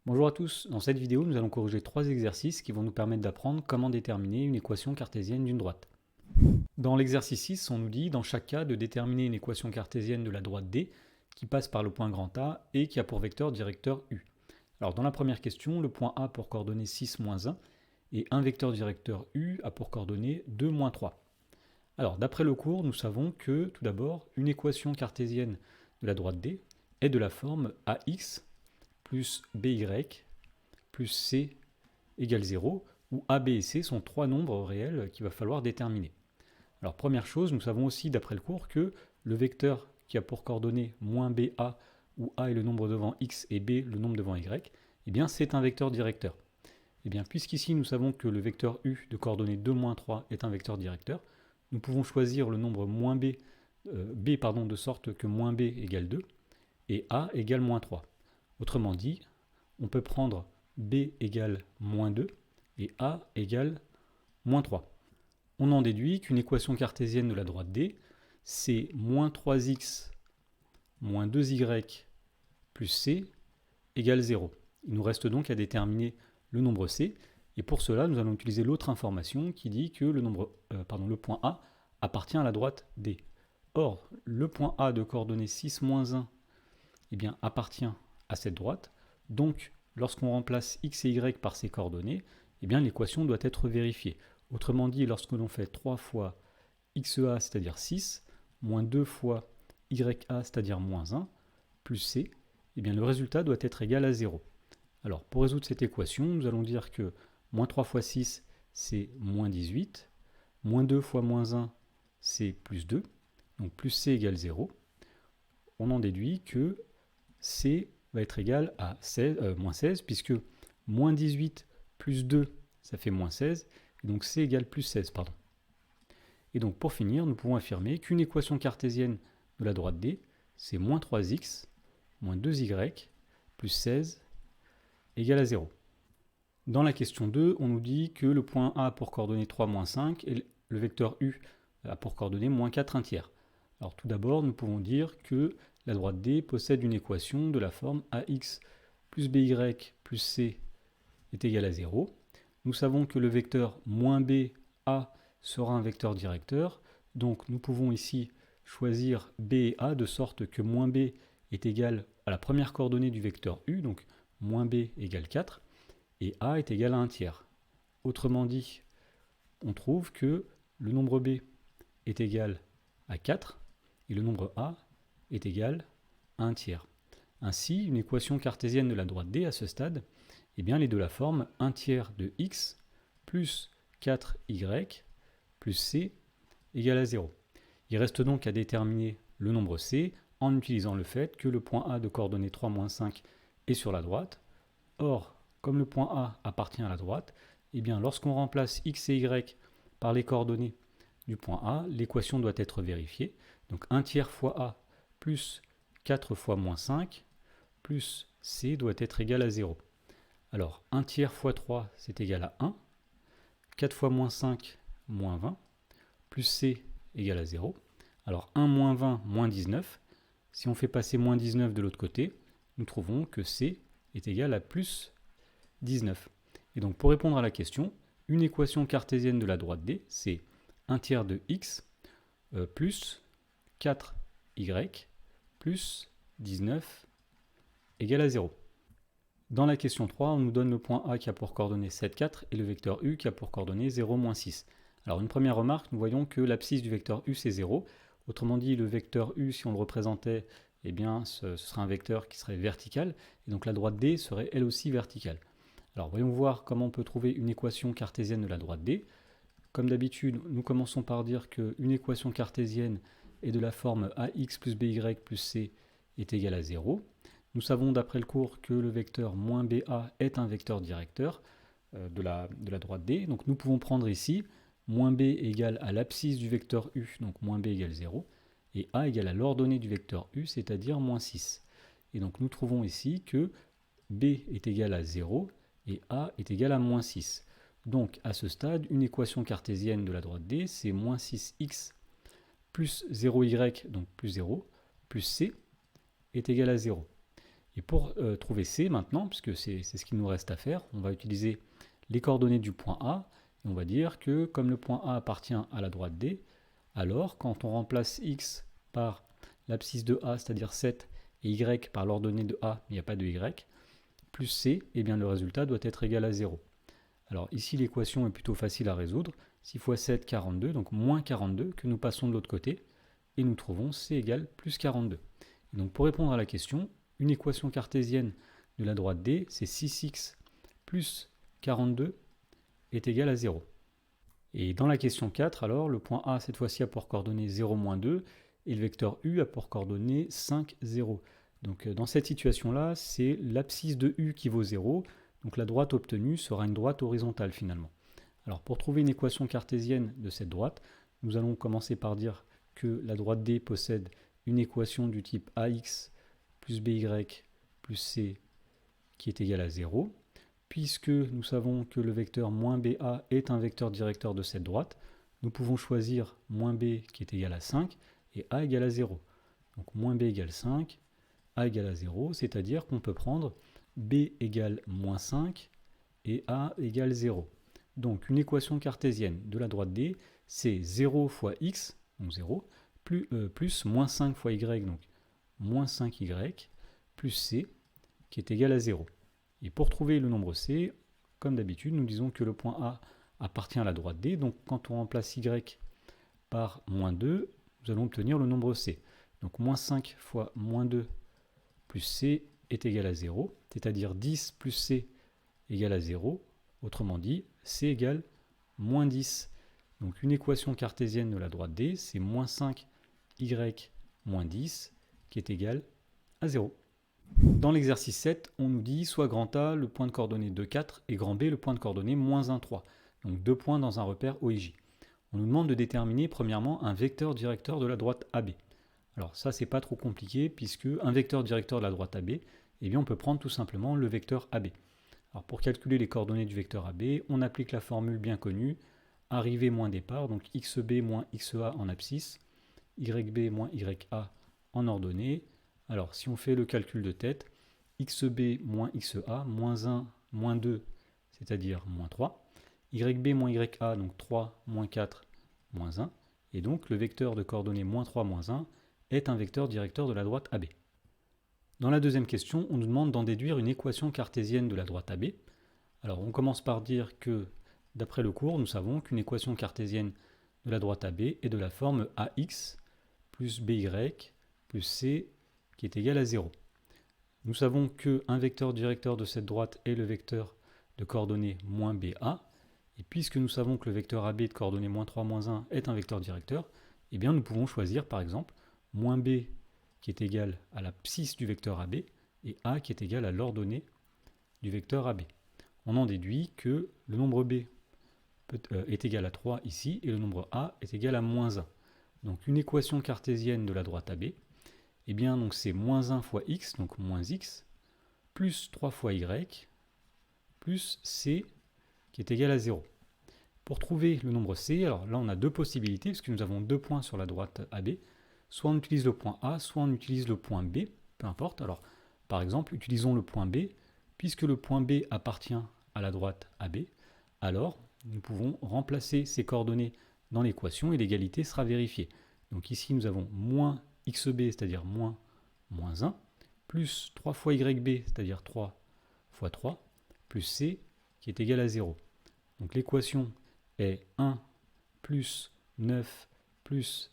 Bonjour à tous, dans cette vidéo nous allons corriger trois exercices qui vont nous permettre d'apprendre comment déterminer une équation cartésienne d'une droite. Dans l'exercice 6, on nous dit dans chaque cas de déterminer une équation cartésienne de la droite D qui passe par le point grand A et qui a pour vecteur directeur U. Alors dans la première question, le point A pour coordonnées 6, moins 1 et un vecteur directeur U a pour coordonnées 2, moins 3. Alors d'après le cours, nous savons que tout d'abord, une équation cartésienne de la droite D est de la forme AX plus BY plus C égale 0, où A, B et C sont trois nombres réels qu'il va falloir déterminer. Alors première chose, nous savons aussi d'après le cours que le vecteur qui a pour coordonnées moins BA, où A est le nombre devant X et B le nombre devant Y, eh bien c'est un vecteur directeur. Eh bien puisqu'ici nous savons que le vecteur U de coordonnées 2, moins 3 est un vecteur directeur, nous pouvons choisir le nombre moins B, de sorte que moins B égale 2 et A égale moins 3. Autrement dit, on peut prendre B égale moins 2 et A égale moins 3. On en déduit qu'une équation cartésienne de la droite D, c'est moins 3x moins 2y plus c égale 0. Il nous reste donc à déterminer le nombre c, et pour cela, nous allons utiliser l'autre information qui dit que le point A appartient à la droite D. Or, le point A de coordonnées 6, moins 1 eh bien, appartient à cette droite, donc lorsqu'on remplace x et y par ces coordonnées, eh bien l'équation doit être vérifiée. Autrement dit, lorsque l'on fait 3 fois xa, c'est-à-dire 6, moins 2 fois ya, c'est-à-dire moins 1, plus c, eh bien le résultat doit être égal à 0. Alors pour résoudre cette équation, nous allons dire que moins 3 fois 6, c'est moins 18, moins 2 fois moins 1, c'est plus 2, donc plus c égale 0. On en déduit que c va être égal à moins 16, puisque moins 18 plus 2, ça fait moins 16, et donc c égale plus 16, pardon. Et donc pour finir, nous pouvons affirmer qu'une équation cartésienne de la droite D, c'est moins 3x, moins 2y, plus 16, égale à 0. Dans la question 2, on nous dit que le point A a pour coordonnées 3, moins 5, et le vecteur U a pour coordonnées moins 4, 1 tiers. Alors tout d'abord, nous pouvons dire que la droite D possède une équation de la forme AX plus BY plus C est égal à 0. Nous savons que le vecteur moins B, A, sera un vecteur directeur. Donc nous pouvons ici choisir B et A de sorte que moins B est égal à la première coordonnée du vecteur U, donc moins B égale 4, et A est égal à 1 tiers. Autrement dit, on trouve que le nombre B est égal à 4 et le nombre A est égal à 1 tiers. Ainsi, une équation cartésienne de la droite D à ce stade, eh bien, elle est de la forme 1 tiers de x plus 4y plus c égale à 0. Il reste donc à déterminer le nombre c en utilisant le fait que le point A de coordonnées 3, moins 5 est sur la droite. Or, comme le point A appartient à la droite, eh bien, lorsqu'on remplace x et y par les coordonnées du point A, l'équation doit être vérifiée. Donc 1 tiers fois A plus 4 fois moins 5 plus C doit être égal à 0. Alors 1 tiers fois 3, c'est égal à 1. 4 fois moins 5, moins 20. Plus C égale à 0. Alors 1 moins 20, moins 19. Si on fait passer moins 19 de l'autre côté, nous trouvons que C est égal à plus 19. Et donc pour répondre à la question, une équation cartésienne de la droite D, c'est 1 tiers de x plus 4y plus 19 égale à 0. Dans la question 3, on nous donne le point A qui a pour coordonnées 7, 4 et le vecteur U qui a pour coordonnées 0, moins 6. Alors une première remarque, nous voyons que l'abscisse du vecteur U c'est 0. Autrement dit, le vecteur U, si on le représentait, eh bien, ce serait un vecteur qui serait vertical, et donc la droite D serait elle aussi verticale. Alors voyons voir comment on peut trouver une équation cartésienne de la droite D. Comme d'habitude, nous commençons par dire qu'une équation cartésienne est de la forme AX plus BY plus C est égal à 0. Nous savons d'après le cours que le vecteur moins BA est un vecteur directeur de la droite D. Donc nous pouvons prendre ici moins B égale à l'abscisse du vecteur U, donc moins B égale 0, et A égale à l'ordonnée du vecteur U, c'est-à-dire moins 6. Et donc nous trouvons ici que B est égal à 0 et A est égal à moins 6. Donc à ce stade, une équation cartésienne de la droite D, c'est moins 6x plus 0y, donc plus 0, plus c, est égal à 0. Et pour trouver C maintenant, puisque c'est ce qu'il nous reste à faire, on va utiliser les coordonnées du point A, et on va dire que comme le point A appartient à la droite D, alors quand on remplace x par l'abscisse de A, c'est-à-dire 7, et y par l'ordonnée de A, il n'y a pas de y, plus C, eh bien le résultat doit être égal à 0. Alors ici l'équation est plutôt facile à résoudre, 6 fois 7, 42, donc moins 42, que nous passons de l'autre côté, et nous trouvons C égale plus 42. Et donc pour répondre à la question, une équation cartésienne de la droite D, c'est 6x plus 42 est égal à 0. Et dans la question 4, alors, le point A, cette fois-ci, a pour coordonnées 0, moins 2, et le vecteur U a pour coordonnées 5, 0. Donc dans cette situation-là, c'est l'abscisse de U qui vaut 0, donc la droite obtenue sera une droite horizontale finalement. Alors pour trouver une équation cartésienne de cette droite, nous allons commencer par dire que la droite D possède une équation du type AX plus BY plus C qui est égale à 0. Puisque nous savons que le vecteur moins BA est un vecteur directeur de cette droite, nous pouvons choisir moins B qui est égal à 5 et A égale à 0. Donc moins B égale 5, A égale à 0, c'est-à-dire qu'on peut prendre B égale moins 5 et A égale 0. Donc une équation cartésienne de la droite D, c'est 0 fois x, donc 0, plus moins 5 fois y, donc moins 5y, plus c, qui est égal à 0. Et pour trouver le nombre c, comme d'habitude, nous disons que le point A appartient à la droite D, donc quand on remplace y par moins 2, nous allons obtenir le nombre c. Donc moins 5 fois moins 2 plus c est égal à 0, c'est-à-dire 10 plus c égale à 0, autrement dit, c égale moins 10. Donc une équation cartésienne de la droite D, c'est moins 5y moins 10 qui est égal à 0. Dans l'exercice 7, on nous dit soit grand A le point de coordonnée 2, 4 et grand B le point de coordonnée moins 1, 3. Donc 2 points dans un repère OIJ. On nous demande de déterminer premièrement un vecteur directeur de la droite AB. Alors ça c'est pas trop compliqué puisque un vecteur directeur de la droite AB, eh bien on peut prendre tout simplement le vecteur AB. Alors pour calculer les coordonnées du vecteur AB, on applique la formule bien connue, arrivée moins départ, donc xb moins xa en abscisse, yb moins ya en ordonnée. Alors, si on fait le calcul de tête, xb moins xa, moins 1, moins 2, c'est-à-dire moins 3, yb moins ya, donc 3, moins 4, moins 1, et donc le vecteur de coordonnées moins 3, moins 1 est un vecteur directeur de la droite AB. Dans la deuxième question, on nous demande d'en déduire une équation cartésienne de la droite AB. Alors, on commence par dire que, d'après le cours, nous savons qu'une équation cartésienne de la droite AB est de la forme AX plus BY plus C qui est égal à 0. Nous savons qu'un vecteur directeur de cette droite est le vecteur de coordonnées moins BA, et puisque nous savons que le vecteur AB de coordonnées moins 3, moins 1 est un vecteur directeur, eh bien nous pouvons choisir par exemple moins B qui est égal à l'abscisse du vecteur AB, et A qui est égal à l'ordonnée du vecteur AB. On en déduit que le nombre B est égal à 3 ici, et le nombre A est égal à moins 1. Donc une équation cartésienne de la droite AB, eh bien, donc c'est moins 1 fois x, donc moins x, plus 3 fois y, plus c, qui est égal à 0. Pour trouver le nombre c, alors là on a deux possibilités, puisque nous avons deux points sur la droite AB. Soit on utilise le point A, soit on utilise le point B, peu importe. Alors, par exemple, utilisons le point B. Puisque le point B appartient à la droite AB, alors nous pouvons remplacer ces coordonnées dans l'équation et l'égalité sera vérifiée. Donc ici nous avons moins xb, c'est-à-dire moins 1, plus 3 fois yb, c'est-à-dire 3 fois 3, plus c, qui est égal à 0. Donc l'équation est 1 plus 9 plus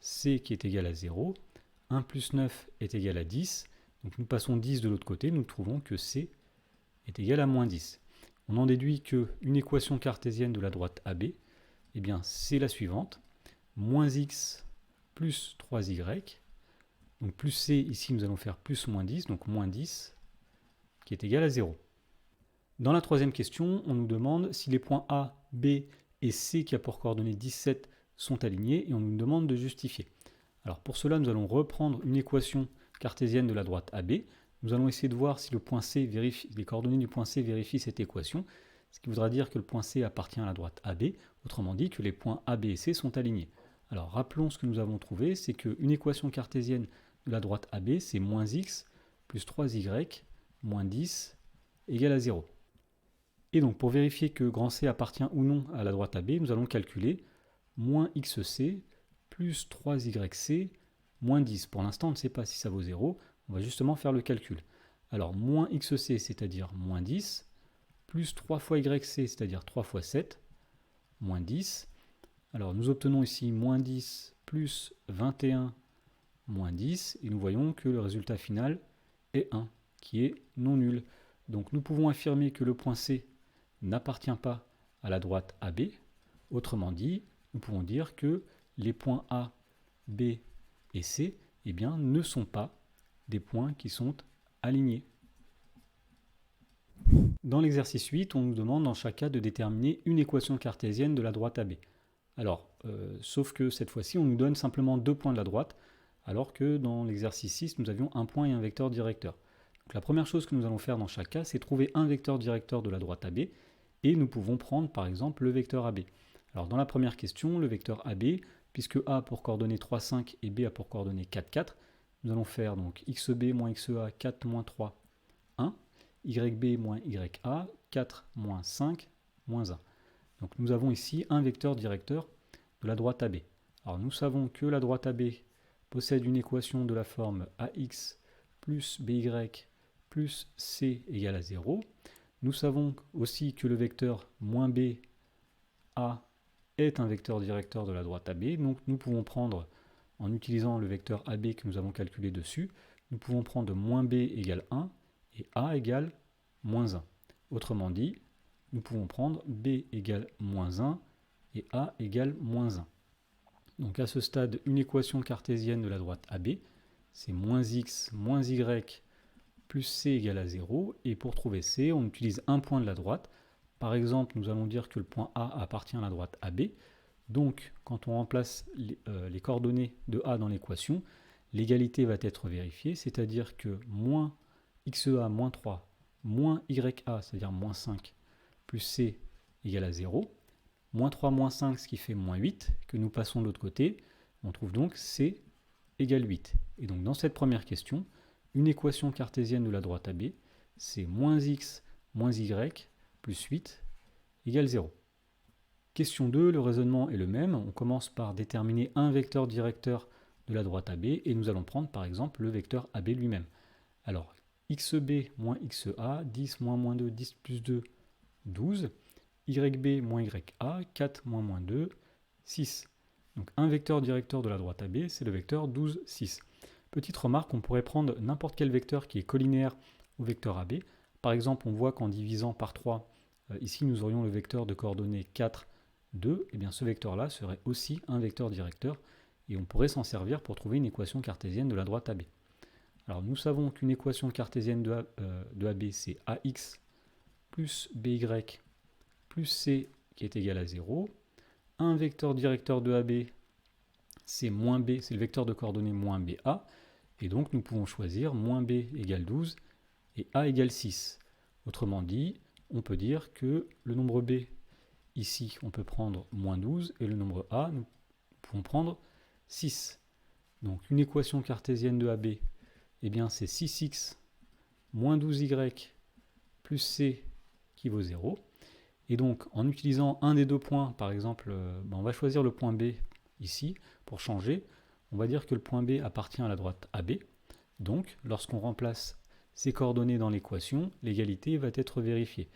c qui est égal à 0. 1 plus 9 est égal à 10. Donc nous passons 10 de l'autre côté, nous trouvons que c est égal à moins 10. On en déduit qu'une équation cartésienne de la droite AB, eh bien c'est la suivante, moins x plus 3y, donc plus c, ici nous allons faire plus moins 10, donc moins 10, qui est égal à 0. Dans la troisième question, on nous demande si les points A, B et C qui a pour coordonnées 17 sont alignés et on nous demande de justifier. Alors pour cela, nous allons reprendre une équation cartésienne de la droite AB. Nous allons essayer de voir si le point C vérifie, les coordonnées du point C vérifient cette équation, ce qui voudra dire que le point C appartient à la droite AB, autrement dit que les points A, B et C sont alignés. Alors rappelons ce que nous avons trouvé, c'est qu'une équation cartésienne de la droite AB, c'est moins x plus 3y moins 10 égale à 0. Et donc pour vérifier que grand C appartient ou non à la droite AB, nous allons calculer moins xc plus 3yc moins 10. Pour l'instant, on ne sait pas si ça vaut 0. On va justement faire le calcul. Alors, moins xc, c'est-à-dire moins 10, plus 3 fois yc, c'est-à-dire 3 fois 7, moins 10. Alors, nous obtenons ici moins 10 plus 21 moins 10. Et nous voyons que le résultat final est 1, qui est non nul. Donc, nous pouvons affirmer que le point C n'appartient pas à la droite AB. Autrement dit, nous pouvons dire que les points A, B et C eh bien, ne sont pas des points qui sont alignés. Dans l'exercice 8, on nous demande dans chaque cas de déterminer une équation cartésienne de la droite AB. Alors, sauf que cette fois-ci, on nous donne simplement 2 points de la droite, alors que dans l'exercice 6, nous avions un point et un vecteur directeur. Donc, la première chose que nous allons faire dans chaque cas, c'est trouver un vecteur directeur de la droite AB, et nous pouvons prendre par exemple le vecteur AB. Alors dans la première question, le vecteur AB, puisque A a pour coordonnées 3, 5 et B a pour coordonnées 4, 4, nous allons faire donc xb moins xa, 4 moins 3, 1, yb moins ya, 4 moins 5, moins 1. Donc nous avons ici un vecteur directeur de la droite AB. Alors nous savons que la droite AB possède une équation de la forme ax plus by plus c égale à 0. Nous savons aussi que le vecteur moins b, a, est un vecteur directeur de la droite AB. Donc nous pouvons prendre, en utilisant le vecteur AB que nous avons calculé dessus, nous pouvons prendre moins b égale 1 et a égale moins 1. Autrement dit, nous pouvons prendre b égale moins 1 et a égale moins 1. Donc à ce stade, une équation cartésienne de la droite AB, c'est moins x moins y plus c égale à 0, et pour trouver c, on utilise un point de la droite. Par exemple, nous allons dire que le point A appartient à la droite AB, donc quand on remplace les coordonnées de A dans l'équation, l'égalité va être vérifiée, c'est-à-dire que moins xa moins 3, moins ya, c'est-à-dire moins 5, plus c égale à 0, moins 3 moins 5, ce qui fait moins 8, que nous passons de l'autre côté, on trouve donc c égale 8. Et donc dans cette première question, une équation cartésienne de la droite AB, c'est moins x moins y plus 8 égale 0. Question 2, le raisonnement est le même. On commence par déterminer un vecteur directeur de la droite AB et nous allons prendre par exemple le vecteur AB lui-même. Alors, xb moins xa, 10 moins 2, 10 plus 2, 12. Yb moins ya, 4 moins 2, 6. Donc un vecteur directeur de la droite AB, c'est le vecteur 12, 6. Petite remarque, on pourrait prendre n'importe quel vecteur qui est collinéaire au vecteur AB. Par exemple, on voit qu'en divisant par 3, ici nous aurions le vecteur de coordonnées 4, 2, et bien ce vecteur-là serait aussi un vecteur directeur, et on pourrait s'en servir pour trouver une équation cartésienne de la droite AB. Alors nous savons qu'une équation cartésienne de AB, c'est ax plus by plus c qui est égal à 0. Un vecteur directeur de AB, c'est moins b, c'est le vecteur de coordonnées moins ba, et donc nous pouvons choisir moins b égale 12 et a égale 6. Autrement dit, on peut dire que le nombre b, ici, on peut prendre moins 12, et le nombre a, nous pouvons prendre 6. Donc une équation cartésienne de AB, eh bien c'est 6x moins 12y plus c qui vaut 0. Et donc en utilisant un des deux points, par exemple, on va choisir le point B ici, pour changer, on va dire que le point B appartient à la droite AB. Donc, lorsqu'on remplace ces coordonnées dans l'équation, l'égalité va être vérifiée.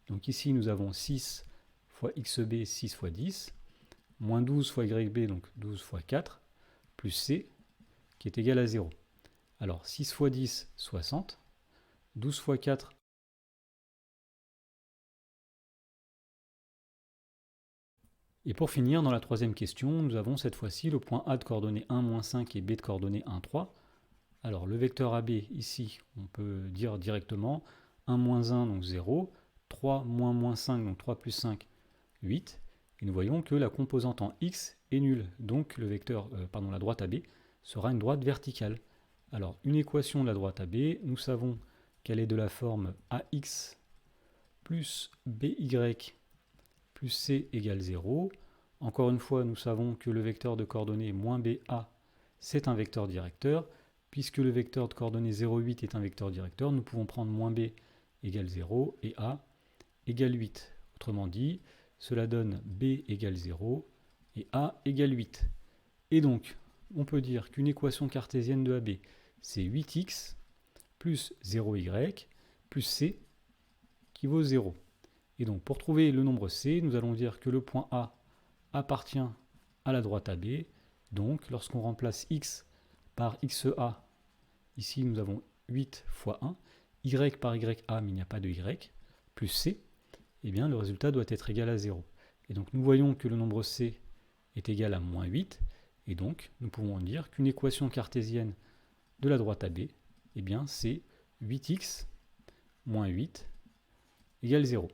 Donc ici, nous avons 6 fois xb, 6 fois 10, moins 12 fois yb, donc 12 fois 4, plus c, qui est égal à 0. Alors, 6 fois 10, 60, 12 fois 4, et pour finir, dans la troisième question, nous avons cette fois-ci le point A de coordonnées 1, moins 5 et B de coordonnées 1, 3. Alors le vecteur AB, ici, on peut dire directement 1, moins 1, donc 0, 3, moins 5, donc 3 plus 5, 8. Et nous voyons que la composante en X est nulle. Donc le vecteur, la droite AB sera une droite verticale. Alors une équation de la droite AB, nous savons qu'elle est de la forme AX plus BY plus C égale 0. Encore une fois, nous savons que le vecteur de coordonnées moins BA, c'est un vecteur directeur. puisque le vecteur de coordonnées 0, 8 est un vecteur directeur, nous pouvons prendre moins b égale 0 et a égale 8. Autrement dit, cela donne b égale 0 et a égale 8. Et donc, on peut dire qu'une équation cartésienne de AB, c'est 8x plus 0y plus c qui vaut 0. Et donc, pour trouver le nombre c, nous allons dire que le point A appartient à la droite AB. Donc, lorsqu'on remplace x par xa, ici nous avons 8 fois 1, y par ya, mais il n'y a pas de y, plus c, eh bien le résultat doit être égal à 0. Et donc nous voyons que le nombre c est égal à moins 8, et donc nous pouvons dire qu'une équation cartésienne de la droite AB, eh bien c'est 8x moins 8 égale 0.